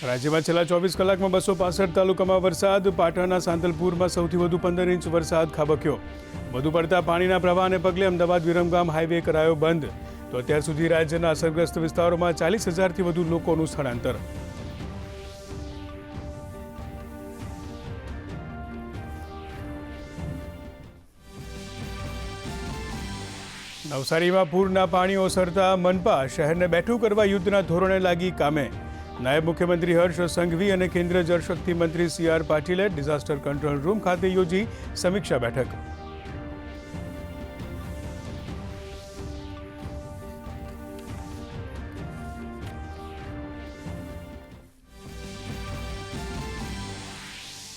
રાજ્યમાં છેલ્લા 24 કલાકમાં 265 તાલુકામાં વરસાદ. પાટણના સાંતલપુરમાં સૌથી વધુ 15 ઇંચ વરસાદ ખાબક્યો. વધુ પડતા પાણીના પ્રવાહને પગલે અમદાવાદ વિરમગામ હાઈવે કરાયો બંધ. તો અત્યાર સુધી રાજ્યના અસરગ્રસ્ત વિસ્તારોમાં 40,000થી વધુ લોકોનું સ્થળાંતર. નવસારીમાં પૂરના પાણી ઓસરતા મનપા શહેરને બેઠું કરવા યુદ્ધના ધોરણે લાગી કામે. નાયબ મુખ્યમંત્રી હર્ષ સંઘવી અને કેન્દ્રીય જળશક્તિ મંત્રી CR પાટીલે ડિઝાસ્ટર કંટ્રોલ રૂમ ખાતે યોજી સમીક્ષા બેઠક.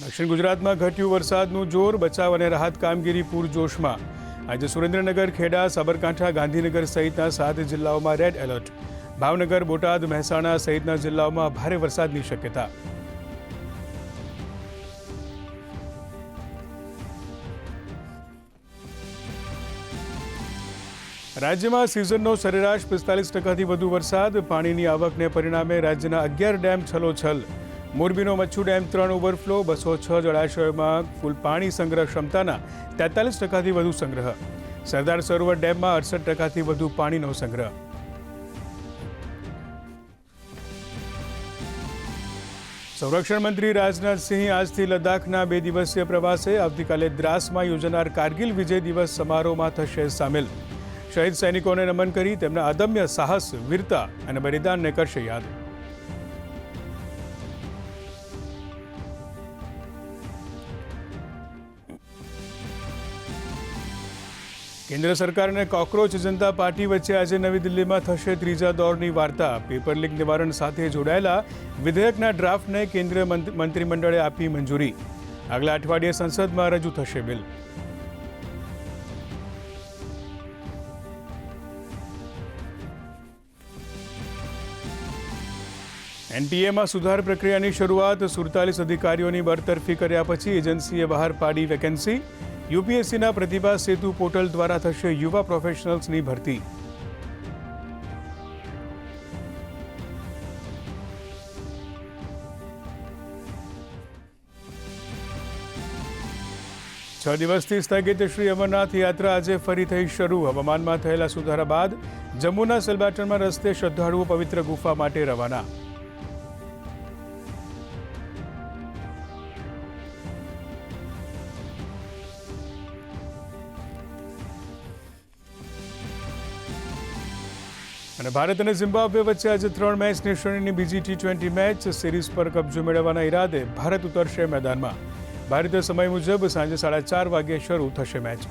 દક્ષિણ ગુજરાતમાં ઘટ્યું વરસાદનું જોર. બચાવ અને રાહત કામગીરી પૂરજોશમાં. આજે સુરેન્દ્રનગર, ખેડા, સાબરકાંઠા, ગાંધીનગર સહિતના 7 જિલ્લાઓમાં રેડ એલર્ટ. ભાવનગર, બોટાદ, મહેસાણા સહિતના જિલ્લાઓમાં ભારે વરસાદની શક્યતા. રાજ્યમાં સિઝનનો સરેરાશ 45%થી વધુ વરસાદ. પાણીની આવકને પરિણામે રાજ્યના 11 ડેમ છલોછલ. મોરબીનો મચ્છુ ડેમ 3 ઓવરફ્લો. 206 જળાશયોમાં કુલ પાણી સંગ્રહ ક્ષમતાના 43%થી વધુ સંગ્રહ. સરદાર સરોવર ડેમમાં 68%થી વધુ પાણીનો સંગ્રહ. સંરક્ષણ મંત્રી રાજનાથસિંહ આજથી લદ્દાખના 2 દિવસીય પ્રવાસે. આવતીકાલે દ્રાસમાં યોજાનાર કારગિલ વિજય દિવસ સમારોહમાં થશે સામેલ. શહીદ સૈનિકોને નમન કરી તેમના અદમ્ય સાહસ, વીરતા અને બલિદાનને કરશે યાદ. કેન્દ્ર સરકાર અને કોકરોચ જનતા પાર્ટી વચ્ચે આજે નવી દિલ્હીમાં થશે ત્રીજા દોરની વાર્તા. પેપર લીક નિવારણ સાથે જોડાયેલા વિધેયકના ડ્રાફ્ટને કેન્દ્રીય મંત્રીમંડળે આપી મંજૂરી. આગલા અઠવાડિયે સંસદમાં રજૂ થશે બિલ. NTA માં સુધાર પ્રક્રિયાની શરૂઆત. 47 અધિકારીઓની બરતરફી કર્યા પછી એજન્સીએ બહાર પાડી વેકેન્સી. UPSCના પ્રતિભા સેતુ પોર્ટલ દ્વારા થશે યુવા પ્રોફેશનલ્સની ભરતી. છ દિવસથી સ્થગિત શ્રી અમરનાથ યાત્રા આજે ફરી થઈ શરૂ. હવામાનમાં થયેલા સુધારા બાદ જમ્મુના સેલબાટનમાં રસ્તે શ્રદ્ધાળુઓ પવિત્ર ગુફા માટે રવાના. અને ભારત અને ઝિમ્બાબ્વે વચ્ચે આજે 3 મેચની શ્રેણીની બીજી T20 મેચ. સિરીઝ પર કબજો મેળવવાના ઈરાદે ભારત ઉતરશે મેદાનમાં. ભારતીય સમય મુજબ સાંજે 4:30 વાગ્યે શરૂ થશે મેચ.